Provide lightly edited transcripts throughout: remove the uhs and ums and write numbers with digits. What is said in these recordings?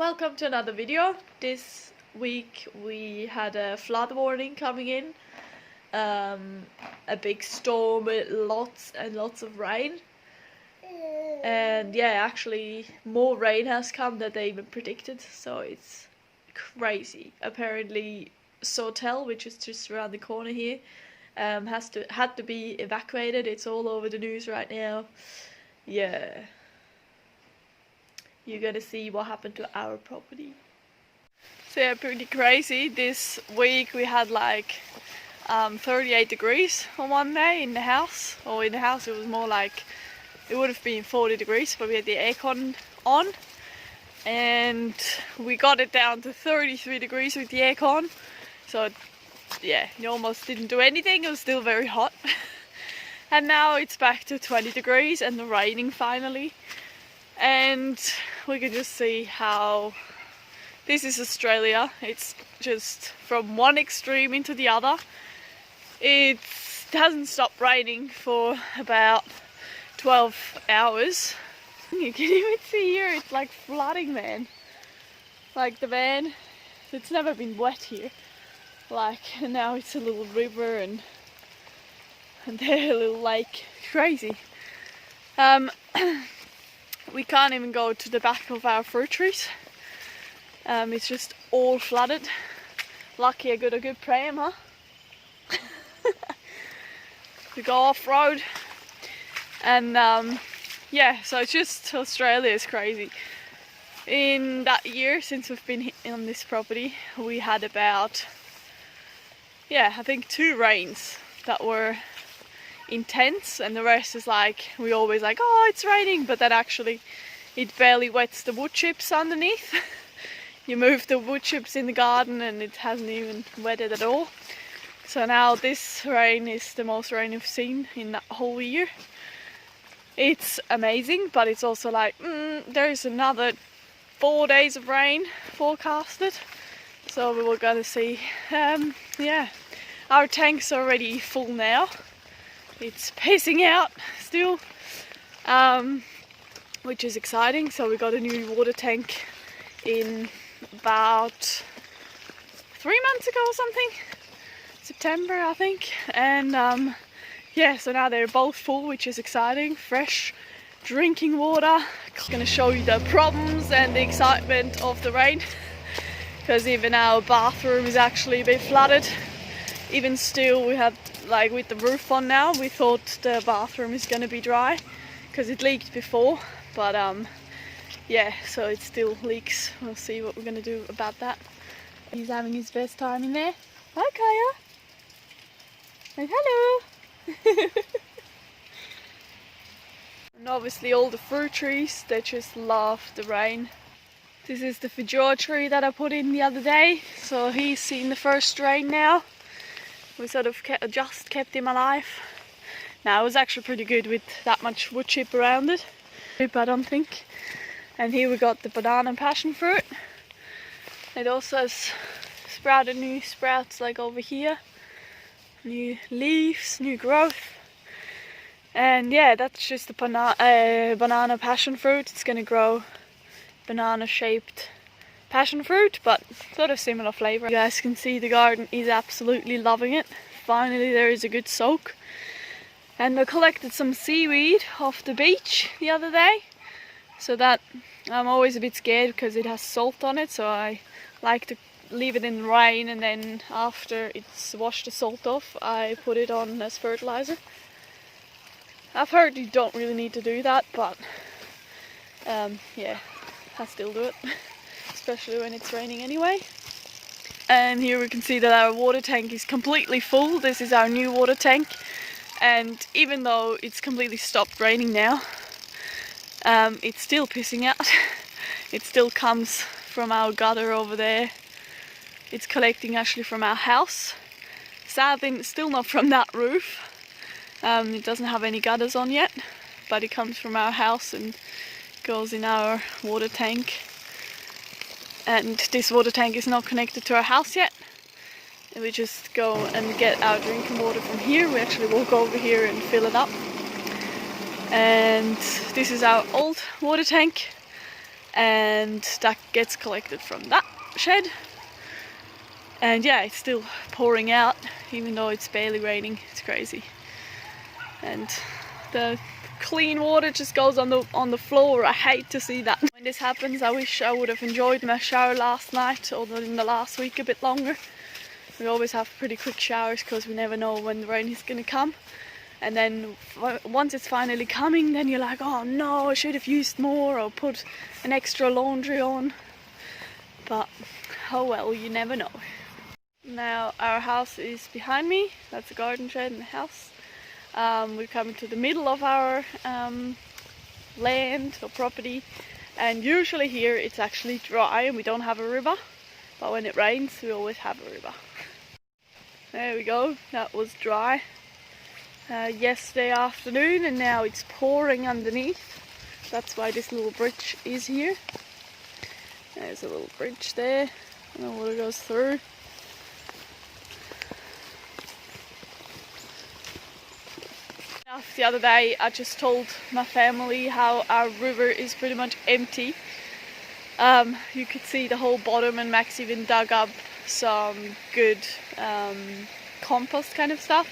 welcome to another video. This week we had a flood warning coming in, a big storm with lots and lots of rain, and yeah, actually more rain has come than they even predicted, so it's crazy. Apparently Sotel, which is just around the corner here, had to be evacuated. It's all over the news right now. Yeah, you're gonna see what happened to our property. So yeah, pretty crazy. This week we had like 38 degrees on one day in the house. Or in the house it was more like, it would have been 40 degrees, but we had the aircon on. And we got it down to 33 degrees with the aircon. So yeah, you almost didn't do anything, it was still very hot. And now it's back to 20 degrees and raining finally. And we can just see how this is Australia. It's just from one extreme into the other. It hasn't stopped raining for about 12 hours. You can even see here, it's like flooding, man. Like the van, it's never been wet here. Like, and now it's a little river and there a little lake. Crazy. We can't even go to the back of our fruit trees. It's just all flooded. Lucky I got a good pram, huh? To go off-road. And yeah, so it's just, Australia is crazy. In that year, since we've been on this property, we had about, yeah, I think 2 rains that were intense, and the rest is like, we always like, oh, it's raining, but then actually it barely wets the wood chips underneath. You move the wood chips in the garden and it hasn't even wetted at all. So now this rain is the most rain we've seen in that whole year. It's amazing, but it's also like, there is another 4 days of rain forecasted, so we were gonna see. Yeah, our tank's already full now. It's pacing out still, which is exciting. So we got a new water tank in about 3 months ago or something, September I think, and yeah, so now they're both full, which is exciting. Fresh drinking water. I'm gonna show you the problems and the excitement of the rain, because even our bathroom is actually a bit flooded. Even still, we have, like with the roof on now, we thought the bathroom is gonna be dry because it leaked before, but yeah, so it still leaks. We'll see what we're gonna do about that. He's having his best time in there. Hi Kaya. And hello. And obviously all the fruit trees, they just love the rain. This is the feijoa tree that I put in the other day, so he's seen the first rain now. We sort of just kept him alive. Now it was actually pretty good with that much wood chip around it, I don't think. And here we got the banana and passion fruit. It also has sprouted new sprouts like over here. New leaves, new growth. And yeah, that's just the banana passion fruit. It's gonna grow banana shaped passion fruit, but sort of similar flavour. You guys can see the garden is absolutely loving it. Finally there is a good soak. And I collected some seaweed off the beach the other day, so that I'm always a bit scared because it has salt on it, so I like to leave it in the rain, and then after it's washed the salt off I put it on as fertilizer. I've heard you don't really need to do that, but yeah, I still do it. Especially when it's raining anyway. And here we can see that our water tank is completely full. This is our new water tank, and even though it's completely stopped raining now, it's still pissing out. It still comes from our gutter over there. It's collecting actually from our house. Sadly still not from that roof. It doesn't have any gutters on yet, but it comes from our house and goes in our water tank. And this water tank is not connected to our house yet. And we just go and get our drinking water from here. We actually walk over here and fill it up. And this is our old water tank. and that gets collected from that shed. And yeah, it's still pouring out even though it's barely raining. It's crazy. And the clean water just goes on the floor. I hate to see that. When this happens, I wish I would have enjoyed my shower last night, or in the last week a bit longer. We always have pretty quick showers because we never know when the rain is going to come. And then once it's finally coming, then you're like, oh no, I should have used more or put an extra laundry on. But oh well, you never know. Now our house is behind me. That's the garden shed and the house. We're coming to the middle of our land or property, and usually here it's actually dry and we don't have a river, but when it rains we always have a river. There we go, that was dry yesterday afternoon, and now it's pouring underneath. That's why this little bridge is here. There's a little bridge there and the water goes through. The other day I just told my family how our river is pretty much empty. You could see the whole bottom, and Max even dug up some good compost kind of stuff,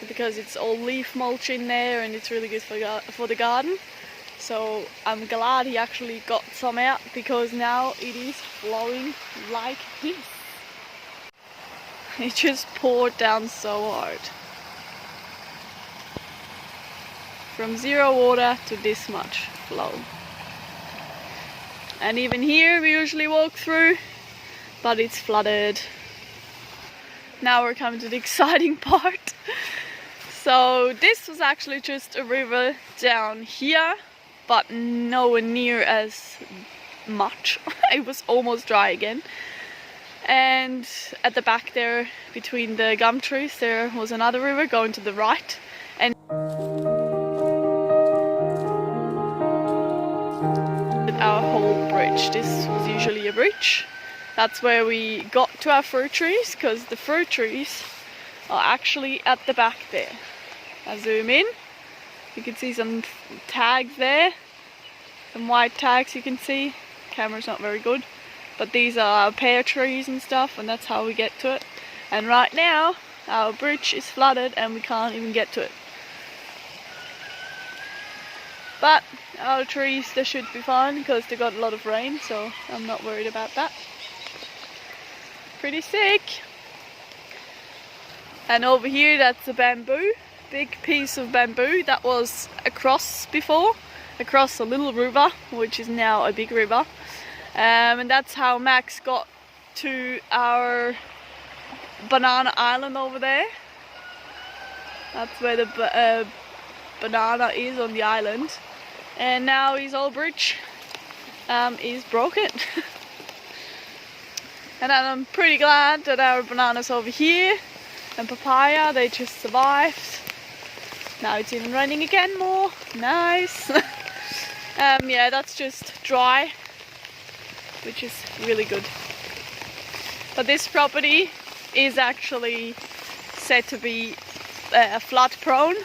because it's all leaf mulch in there and it's really good for the garden. So I'm glad he actually got some out, because now it is flowing like this. It just poured down so hard. From zero water to this much flow. And even here we usually walk through, but it's flooded. Now we're coming to the exciting part. So this was actually just a river down here, but nowhere near as much. It was almost dry again. And at the back there, between the gum trees, there was another river going to the right. And our whole bridge. This was usually a bridge. That's where we got to our fir trees, because the fir trees are actually at the back there. I zoom in, you can see some tags there, some white tags you can see. Camera's not very good, but these are pear trees and stuff, and that's how we get to it. And right now our bridge is flooded and we can't even get to it. But our trees, they should be fine because they got a lot of rain, so I'm not worried about that. Pretty sick. And over here, that's a bamboo, big piece of bamboo that was across before, across a little river, which is now a big river. And that's how Max got to our banana island over there. That's where the banana is, on the island. And now his old bridge is broken. And I'm pretty glad that our bananas over here and papaya, they just survived. Now it's even raining again more. Nice. Yeah, that's just dry, which is really good. But this property is actually said to be flood prone.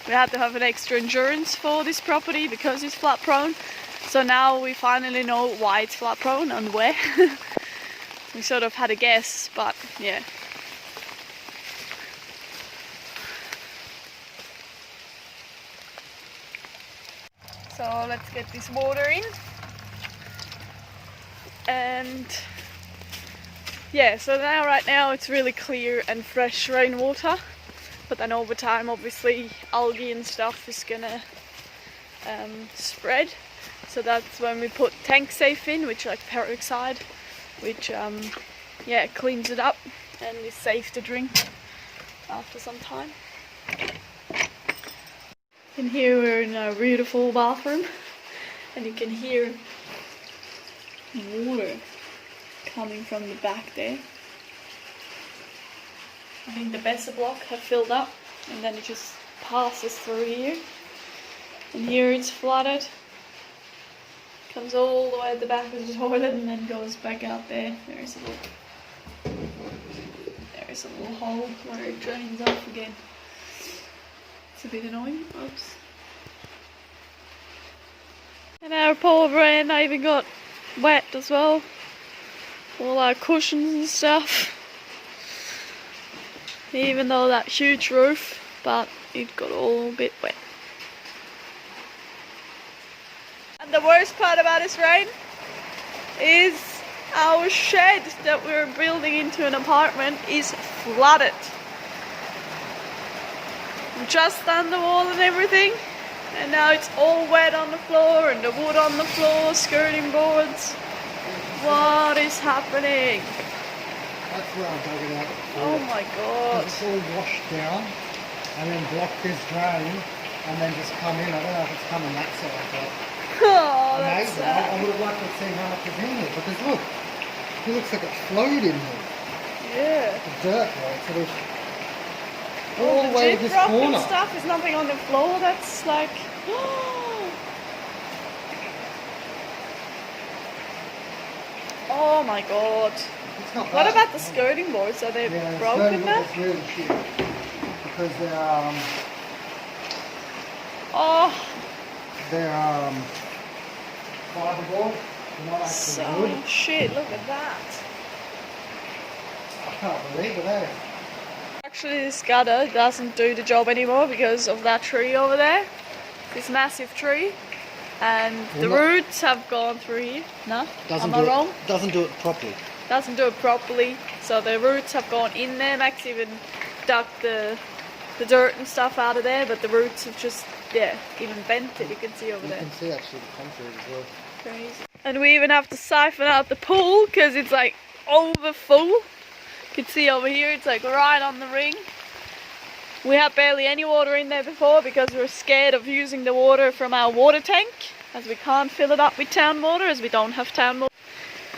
We had to have an extra insurance for this property because it's flood prone. So now we finally know why it's flood prone and where. We sort of had a guess, but yeah. So let's get this water in. And yeah, so now right now it's really clear and fresh rainwater. But then over time, obviously, algae and stuff is gonna spread. So that's when we put tank safe in, which like peroxide, which yeah, cleans it up and is safe to drink after some time. And here we're in a beautiful bathroom, and you can hear water coming from the back there. I think the Besser block have filled up, and then it just passes through here. And here it's flooded. Comes all the way at the back of the toilet and then goes back out there. There's a little hole where it drains off again. It's a bit annoying. Oops. And our poor veranda even got wet as well. All our cushions and stuff. Even though that huge roof, but it got all a bit wet. And the worst part about this rain is our shed that we're building into an apartment is flooded. Just done the wall and everything, and now it's all wet on the floor and the wood on the floor, skirting boards. What is happening? That's where I dug it out. Oh my god. It's all washed down and then block this drain and then just come in. I don't know if it's coming that side, but Oh, that's amazing. sad. I would have liked to see how much is in here because look, it looks like it flowed in here. Yeah. The dirt, right? So there's all the way to this rock corner. and stuff is nothing on the floor. That's like. Oh my god. It's not What bad. about the skirting boards? Are they Yeah, broken now? it's really shit because they're Oh, fiberboard, not actually so wood. shit. Look at that. I can't believe it, eh? Actually, this gutter doesn't do the job anymore because of that tree over there. This massive tree. And the roots have gone through here. No? Am I wrong? Doesn't do it properly. Doesn't do it properly. So the roots have gone in there. Max even dug the dirt and stuff out of there, but the roots have just, yeah, even bent it. You can see over there. You can see actually the concrete as well. Crazy. And we even have to siphon out the pool because it's like over full. You can see over here, it's like right on the ring. We had barely any water in there before because we were scared of using the water from our water tank, as we can't fill it up with town water, as we don't have town water.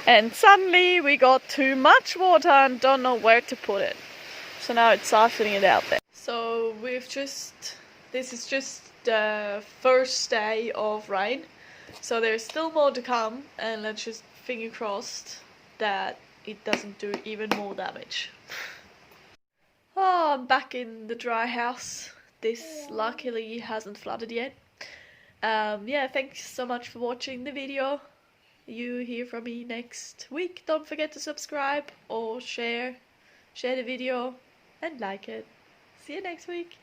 And suddenly we got too much water and don't know where to put it. So now it's siphoning it out there. So this is just the first day of rain. So there's still more to come, and let's just finger crossed that it doesn't do even more damage. Oh, I'm back in the dry house. This luckily hasn't flooded yet. Yeah, thanks so much for watching the video. You hear from me next week. Don't forget to subscribe or share the video and like it. See you next week.